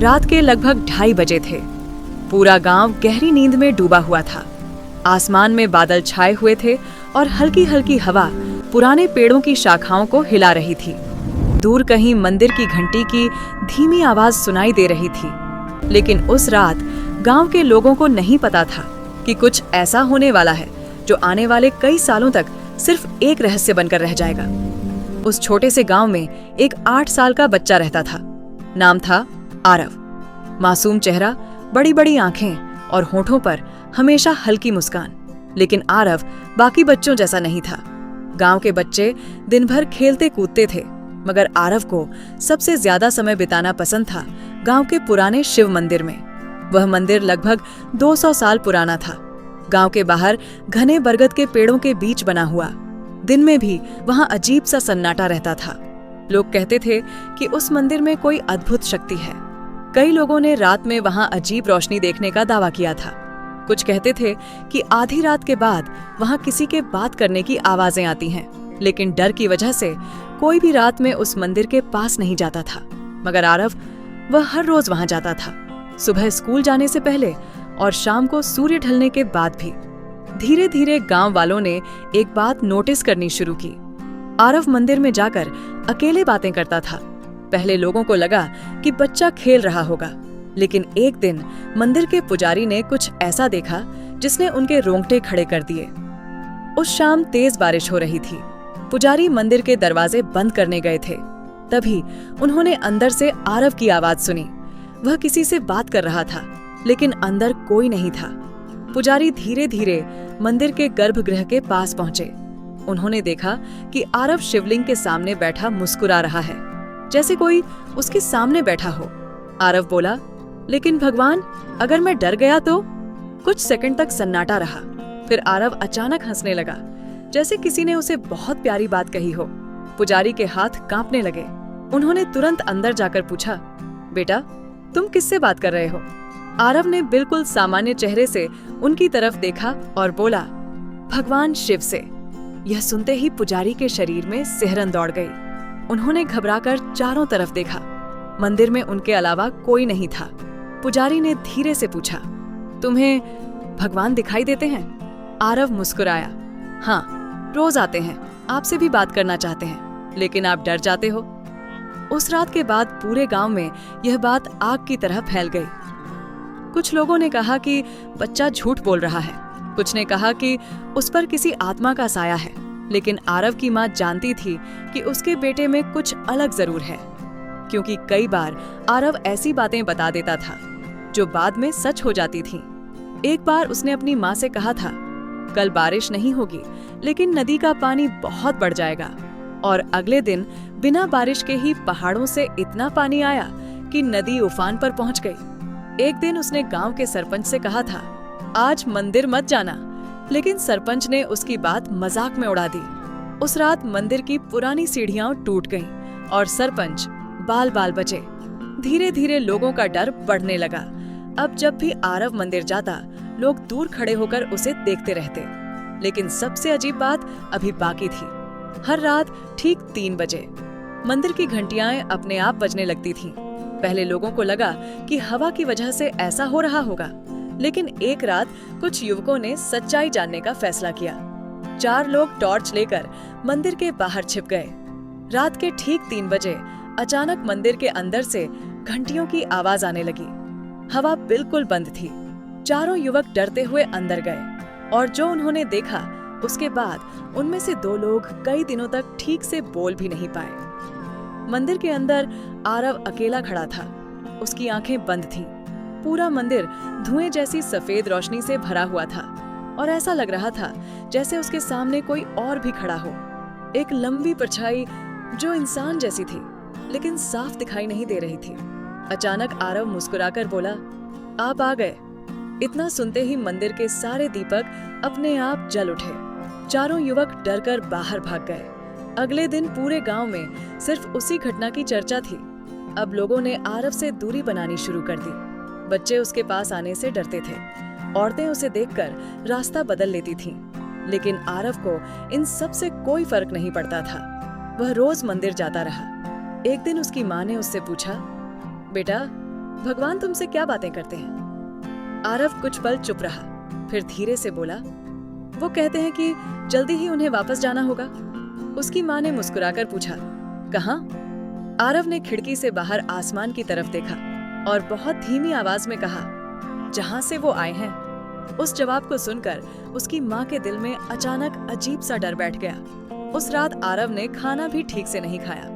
रात के लगभग 2:30 बजे थे। पूरा गांव गहरी नींद में डूबा हुआ था। आसमान में बादल छाए हुए थे और हल्की हल्की हवा पुराने पेड़ों की शाखाओं को हिला रही थी। दूर कहीं मंदिर की घंटी की धीमी आवाज सुनाई दे रही थी। लेकिन उस रात गांव के लोगों को नहीं पता था कि कुछ ऐसा होने वाला है जो आने वाले कई सालों तक सिर्फ एक रहस्य बनकर रह जाएगा। उस छोटे से गांव में एक 8 साल का बच्चा रहता था। नाम था आरव। मासूम चेहरा, बड़ी बड़ी आंखें और होठों पर हमेशा हल्की मुस्कान। लेकिन आरव बाकी बच्चों जैसा नहीं था। गांव के बच्चे दिन भर खेलते कूदते थे, मगर आरव को सबसे ज्यादा समय बिताना पसंद था गांव के पुराने शिव मंदिर में। वह मंदिर लगभग 200 साल पुराना था। गांव के बाहर घने बरगद के पेड़ों के बीच बना हुआ। दिन में भी वहां अजीब सा सन्नाटा रहता था। लोग कहते थे कि उस मंदिर में कोई अद्भुत शक्ति है। कई लोगों ने रात में वहां अजीब रोशनी देखने का दावा किया था। कुछ कहते थे कि आधी रात के बाद वहां किसी के बात करने की आवाजें आती हैं। लेकिन डर की वजह से कोई भी रात में उस मंदिर के पास नहीं जाता था। मगर आरव, वह हर रोज वहां जाता था, सुबह स्कूल जाने से पहले और शाम को सूर्य ढलने के बाद भी। धीरे धीरे गांव वालों ने एक बात नोटिस करनी शुरू की। आरव मंदिर में जाकर अकेले बातें करता था। पहले लोगों को लगा कि बच्चा खेल रहा होगा, लेकिन एक दिन मंदिर के पुजारी ने कुछ ऐसा देखा जिसने उनके रोंगटे खड़े कर दिए। उस शाम तेज बारिश हो रही थी। पुजारी मंदिर के दरवाजे बंद करने गए थे। तभी उन्होंने अंदर से आरव की आवाज सुनी। वह किसी से बात कर रहा था, लेकिन अंदर कोई नहीं था। पुजारी धीरे धीरे मंदिर के गर्भगृह के पास पहुंचे। उन्होंने देखा कि आरव शिवलिंग के सामने बैठा मुस्कुरा रहा है, जैसे कोई उसके सामने बैठा हो। आरव बोला, लेकिन भगवान, अगर मैं डर गया तो? कुछ सेकंड तक सन्नाटा रहा। फिर आरव अचानक हंसने लगा, जैसे किसी ने उसे बहुत प्यारी बात कही हो। पुजारी के हाथ कांपने लगे। उन्होंने तुरंत अंदर जाकर पूछा, बेटा, तुम किससे बात कर रहे हो? आरव ने बिल्कुल सामान्य चेहरे से उनकी तरफ देखा और बोला, भगवान शिव से। यह सुनते ही पुजारी के शरीर में सिहरन दौड़ गई। उन्होंने घबराकर चारों तरफ देखा। मंदिर में उनके अलावा कोई नहीं था। पुजारी ने धीरे से पूछा, तुम्हें भगवान दिखाई देते हैं? आरव मुस्कुराया, हाँ, रोज आते हैं, आपसे भी बात करना चाहते हैं, लेकिन आप डर जाते हो। उस रात के बाद पूरे गांव में यह बात आग की तरह फैल गई। कुछ लोगों ने कहा कि बच्चा झूठ बोल रहा है। कुछ ने कहा कि उस पर किसी आत्मा का साया है। लेकिन आरव की मां जानती थी कि उसके बेटे में कुछ अलग जरूर है, क्योंकि कई बार आरव ऐसी बातें बता देता था जो बाद में सच हो जाती थीं। एक बार उसने अपनी मां से कहा था, कल बारिश नहीं होगी, लेकिन नदी का पानी बहुत बढ़ जाएगा। और अगले दिन बिना बारिश के ही पहाड़ों से इतना पानी आया कि नदी उफान पर पहुंच गई। एक दिन उसने गांव के सरपंच से कहा था, आज मंदिर मत जाना, लेकिन सरपंच ने उसकी बात मजाक में उड़ा दी। उस रात मंदिर की पुरानी सीढ़ियां टूट गईं और सरपंच बाल बाल बचे। धीरे धीरे लोगों का डर बढ़ने लगा। अब जब भी आरव मंदिर जाता, लोग दूर खड़े होकर उसे देखते रहते। लेकिन सबसे अजीब बात अभी बाकी थी। हर रात ठीक 3 बजे मंदिर की घंटियां अपने आप बजने लगती थीं। पहले लोगों को लगा कि हवा की वजह से ऐसा हो रहा होगा, लेकिन एक रात कुछ युवकों ने सच्चाई जानने का फैसला किया। 4 लोग टॉर्च लेकर मंदिर के बाहर छिप गए। रात के ठीक 3 बजे अचानक मंदिर के अंदर से घंटियों की आवाज आने लगी। हवा बिल्कुल बंद थी। चारों युवक डरते हुए अंदर गए और जो उन्होंने देखा, उसके बाद उनमें से 2 लोग कई दिनों तक ठीक से बोल भी नहीं पाए। मंदिर के अंदर आरव अकेला खड़ा था। उसकी आंखें बंद थीं। पूरा मंदिर धुएं जैसी सफेद रोशनी से भरा हुआ था और ऐसा लग रहा था जैसे उसके सामने कोई और भी खड़ा हो। एक लंबी परछाई जो इंसान जैसी थी, लेकिन साफ दिखाई नहीं दे रही थी। अचानक आरव मुस्कुराकर बोला, आप आ गए। इतना सुनते ही मंदिर के सारे दीपक अपने आप जल उठे। चारों युवक डरकर बाहर भाग गए। अगले दिन पूरे गांव में सिर्फ उसी घटना की चर्चा थी। अब लोगों ने आरव से दूरी बनानी शुरू कर दी। बच्चे उसके पास आने से डरते थे। औरतें उसे देखकर रास्ता बदल लेती थीं। लेकिन आरव को इन सब से कोई फर्क नहीं पड़ता था। वह रोज मंदिर जाता रहा। एक दिन उसकी माँ ने उससे पूछा, बेटा, भगवान तुमसे क्या बातें करते हैं? आरव कुछ पल चुप रहा, फिर धीरे से बोला, वो कहते हैं कि जल्दी ही उन्हें वापस जाना होगा। उसकी माँ ने मुस्कुराकर पूछा, कहाँ? आरव ने खिड़की से बाहर आसमान की तरफ देखा और बहुत धीमी आवाज में कहा, जहां से वो आए हैं। उस जवाब को सुनकर उसकी माँ के दिल में अचानक अजीब सा डर बैठ गया। उस रात आरव ने खाना भी ठीक से नहीं खाया।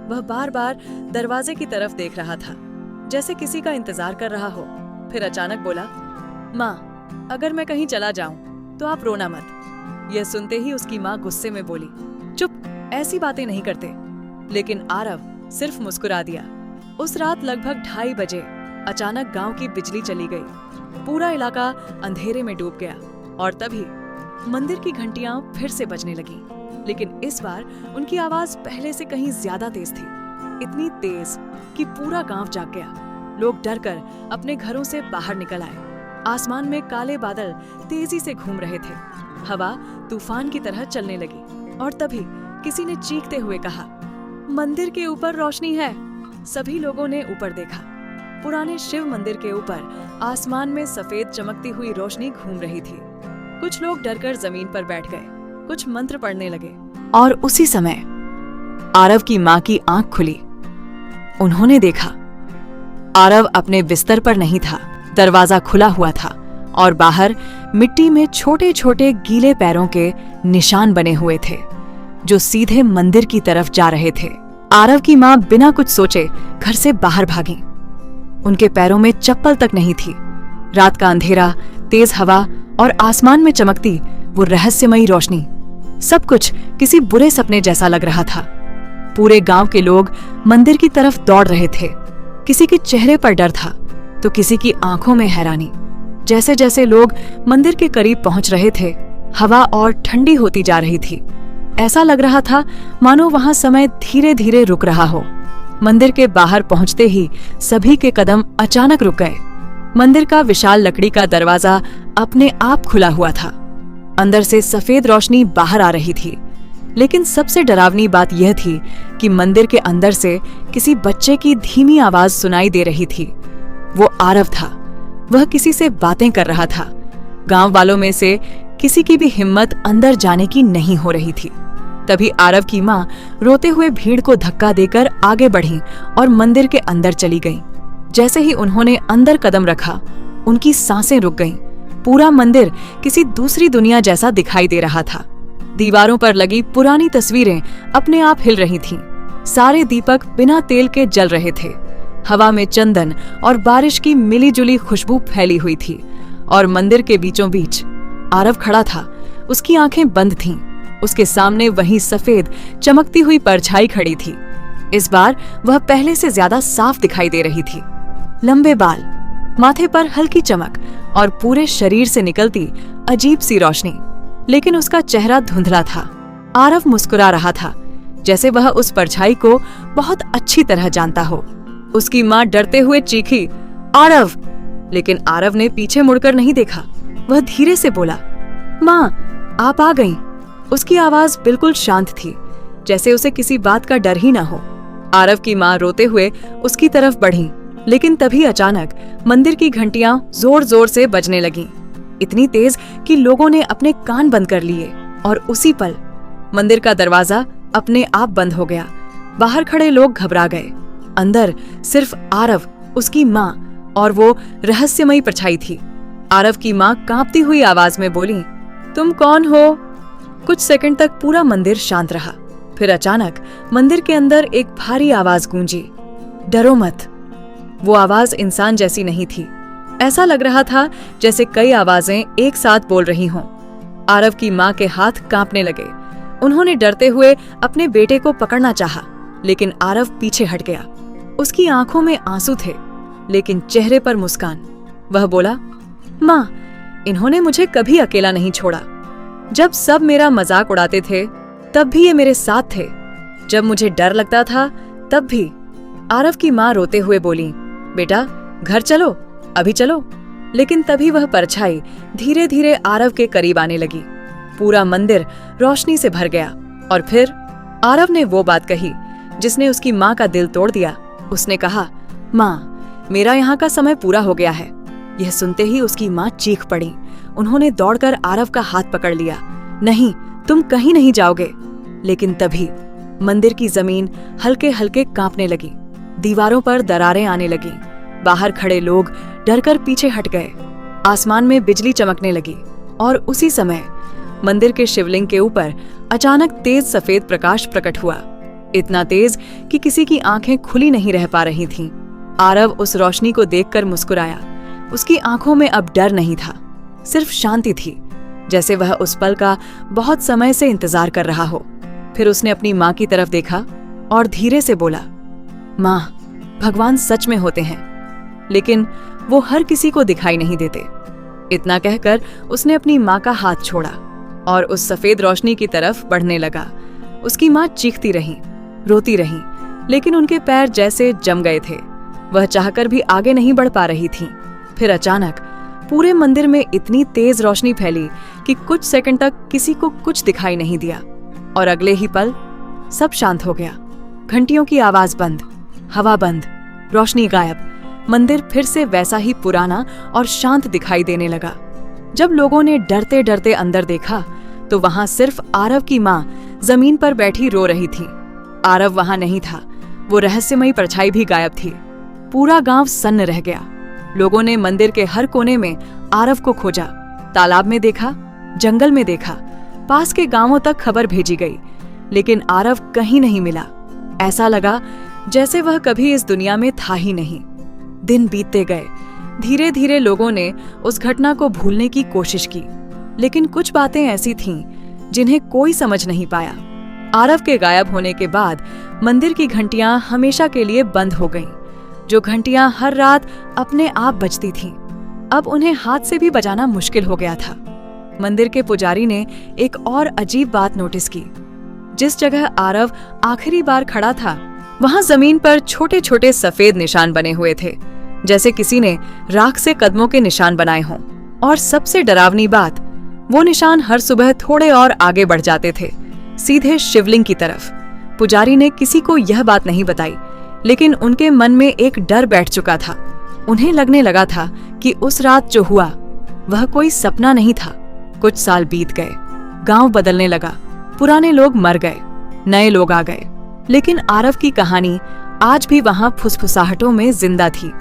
वह बार बार दरवाजे की तरफ देख रहा था, जैसे किसी का इंतजार कर रहा हो। फिर अचानक बोला, माँ, अगर मैं कहीं चला जाऊं तो आप रोना मत। यह सुनते ही उसकी माँ गुस्से में बोली, चुप, ऐसी बातें नहीं करते। लेकिन आरव सिर्फ मुस्कुरा दिया। उस रात लगभग 2:30 बजे अचानक गांव की बिजली चली गई। पूरा इलाका अंधेरे में डूब गया और तभी मंदिर की घंटियां फिर से बजने लगी। लेकिन इस बार उनकी आवाज पहले से कहीं ज्यादा तेज थी, इतनी तेज कि पूरा गांव जाग गया। लोग डरकर अपने घरों से बाहर निकल आए। आसमान में काले बादल तेजी से घूम रहे थे। हवा तूफान की तरह चलने लगी और तभी किसी ने चीखते हुए कहा, मंदिर के ऊपर रोशनी है। सभी लोगों ने ऊपर देखा। पुराने शिव मंदिर के ऊपर आसमान में सफेद चमकती हुई रोशनी घूम रही थी। कुछ लोग डरकर जमीन पर बैठ गए, कुछ मंत्र पढ़ने लगे और उसी समय आरव की माँ की आंख खुली। उन्होंने देखा आरव अपने बिस्तर पर नहीं था, दरवाजा खुला हुआ था और बाहर मिट्टी में छोटे छोटे गीले पैरों के निशान बने हुए थे जो सीधे मंदिर की तरफ जा रहे थे। आरव की माँ बिना कुछ सोचे घर से बाहर भागी। उनके पैरों में चप्पल तक नहीं थी। रात का अंधेरा, तेज हवा और आसमान में चमकती वो रहस्यमयी रोशनी, सब कुछ किसी बुरे सपने जैसा लग रहा था। पूरे गांव के लोग मंदिर की तरफ दौड़ रहे थे। किसी के चेहरे पर डर था तो किसी की आंखों में हैरानी। जैसे जैसे लोग मंदिर के करीब पहुंच रहे थे, हवा और ठंडी होती जा रही थी। ऐसा लग रहा था मानो वहां समय धीरे धीरे रुक रहा हो। मंदिर के बाहर पहुंचते ही सभी के कदम अचानक रुक गए। मंदिर का विशाल लकड़ी का दरवाजा अपने आप खुला हुआ था। अंदर से सफेद रोशनी बाहर आ रही थी। लेकिन सबसे डरावनी बात यह थी कि मंदिर के अंदर से किसी बच्चे की धीमी आवाज सुनाई दे रही थी। वो आरव था। वह किसी से बातें कर रहा था। गांव वालों में से किसी की भी हिम्मत अंदर जाने की नहीं हो रही थी। तभी आरव की माँ रोते हुए भीड़ को धक्का देकर आगे बढ़ी और मंदिर के अंदर चली गईं। जैसे ही उन्होंने अंदर कदम रखा, उनकी सांसें रुक गईं। पूरा मंदिर किसी दूसरी दुनिया जैसा दिखाई दे रहा था। दीवारों पर लगी पुरानी तस्वीरें अपने आप हिल रही थीं। सारे दीपक बिना तेल के जल रहे थे। हवा में चंदन और बारिश की मिली-जुली खुशबू फैली हुई थी और मंदिर के बीचों बीच आरव खड़ा था। उसकी आंखें बंद थीं। उसके सामने वही सफेद चमकती हुई परछाई खड़ी थी। इस बार वह पहले से ज्यादा साफ दिखाई दे रही थी। लंबे बाल, माथे पर हल्की चमक और पूरे शरीर से निकलती अजीब सी रोशनी। लेकिन उसका चेहरा धुंधला था। आरव मुस्कुरा रहा था, जैसे वह उस परछाई को बहुत अच्छी तरह जानता हो। उसकी माँ डरते हुए चीखी, आरव! लेकिन आरव ने पीछे मुड़कर नहीं देखा। वह धीरे से बोला, माँ, आप आ गईं। उसकी आवाज बिल्कुल शांत थी, जैसे उसे किसी बात का डर ही ना हो। आरव की माँ रोते हुए उसकी तरफ बढ़ी, लेकिन तभी अचानक मंदिर की घंटियां जोर जोर से बजने लगीं, इतनी तेज कि लोगों ने अपने कान बंद कर लिए। और उसी पल मंदिर का दरवाजा अपने आप बंद हो गया। बाहर खड़े लोग घबरा गए। अंदर सिर्फ आरव, उसकी माँ और वो रहस्यमयी परछाई थी। आरव की माँ कांपती हुई आवाज में बोली, तुम कौन हो? कुछ सेकंड तक पूरा मंदिर शांत रहा। फिर अचानक मंदिर के अंदर एक भारी आवाज गूंजी, डरो मत। वो आवाज इंसान जैसी नहीं थी। ऐसा लग रहा था जैसे कई आवाजें एक साथ बोल रही हों। आरव की माँ के हाथ कांपने लगे। उन्होंने डरते हुए अपने बेटे को पकड़ना चाहा, लेकिन आरव पीछे हट गया। उसकी आंखों में आंसू थे, लेकिन चेहरे पर मुस्कान। वह बोला, माँ, इन्होंने मुझे कभी अकेला नहीं छोड़ा। जब सब मेरा मजाक उड़ाते थे, तब भी ये मेरे साथ थे। जब मुझे डर लगता था, तब भी। आरव की माँ रोते हुए बोली, बेटा, घर चलो, अभी चलो। लेकिन तभी वह परछाई धीरे धीरे आरव के करीब आने लगी। पूरा मंदिर रोशनी से भर गया। और फिर आरव ने वो बात कही जिसने उसकी माँ का दिल तोड़ दिया। उसने कहा, माँ, मेरा यहाँ का समय पूरा हो गया है। यह सुनते ही उसकी माँ चीख पड़ी। उन्होंने दौड़कर आरव का हाथ पकड़ लिया। नहीं, तुम कहीं नहीं जाओगे। लेकिन तभी मंदिर की जमीन हल्के हल्के कांपने लगी। दीवारों पर दरारें आने लगी। बाहर खड़े लोग डरकर पीछे हट गए। आसमान में बिजली चमकने लगी और उसी समय मंदिर के शिवलिंग के ऊपर अचानक तेज सफेद प्रकाश प्रकट हुआ। इतना तेज कि किसी की आंखें खुली नहीं रह पा रही थीं। आरव उस रोशनी को देखकर मुस्कुराया। उसकी आंखों में अब डर नहीं था, सिर्फ शांति थी, जैसे वह उस पल का बहुत समय से इंतजार कर रहा हो। फिर उसने अपनी माँ की तरफ देखा और धीरे से बोला, माँ, भगवान सच में होते हैं, लेकिन वो हर किसी को दिखाई नहीं देते। इतना कहकर उसने अपनी माँ का हाथ छोड़ा और उस सफेद रोशनी की तरफ बढ़ने लगा। उसकी माँ चीखती रही, रोती रही, लेकिन उनके पैर जैसे जम गए थे। वह चाहकर भी आगे नहीं बढ़ पा रही थी। फिर अचानक पूरे मंदिर में इतनी तेज रोशनी फैली कि कुछ सेकंड तक किसी को कुछ दिखाई नहीं दिया और अगले ही पल सब शांत हो गया। घंटियों की आवाज बंद, हवा बंद, रोशनी गायब। मंदिर फिर से वैसा ही पुराना और शांत दिखाई देने लगा। जब लोगों ने डरते डरते अंदर देखा तो वहां सिर्फ आरव की माँ जमीन पर बैठी रो रही थी। आरव वहां नहीं था। वो रहस्यमयी परछाई भी गायब थी। पूरा गांव सन्न रह गया। लोगों ने मंदिर के हर कोने में आरव को खोजा। तालाब में देखा, जंगल में देखा, पास के गांवों तक खबर भेजी गई, लेकिन आरव कहीं नहीं मिला। ऐसा लगा जैसे वह कभी इस दुनिया में था ही नहीं। दिन बीतते गए। धीरे धीरे लोगों ने उस घटना को भूलने की कोशिश की, लेकिन कुछ बातें ऐसी थीं जिन्हें कोई समझ नहीं पाया। आरव के गायब होने के बाद मंदिर की घंटियां हमेशा के लिए बंद हो गईं। जो घंटियां हर रात अपने आप बजती थीं, अब उन्हें हाथ से भी बजाना मुश्किल हो गया था। मंदिर के पुजारी ने एक और अजीब बात नोटिस की। जिस जगह आरव आखिरी बार खड़ा था, वहां जमीन पर छोटे छोटे सफेद निशान बने हुए थे, जैसे किसी ने राख से कदमों के निशान बनाए हों। और सबसे डरावनी बात, वो निशान हर सुबह थोड़े और आगे बढ़ जाते थे, सीधे शिवलिंग की तरफ। पुजारी ने किसी को यह बात नहीं बताई, लेकिन उनके मन में एक डर बैठ चुका था। उन्हें लगने लगा था कि उस रात जो हुआ वह कोई सपना नहीं था। कुछ साल बीत गए, गांव बदलने लगा, पुराने लोग मर गए, नए लोग आ गए, लेकिन आरव की कहानी आज भी वहां फुसफुसाहटों में जिंदा थी।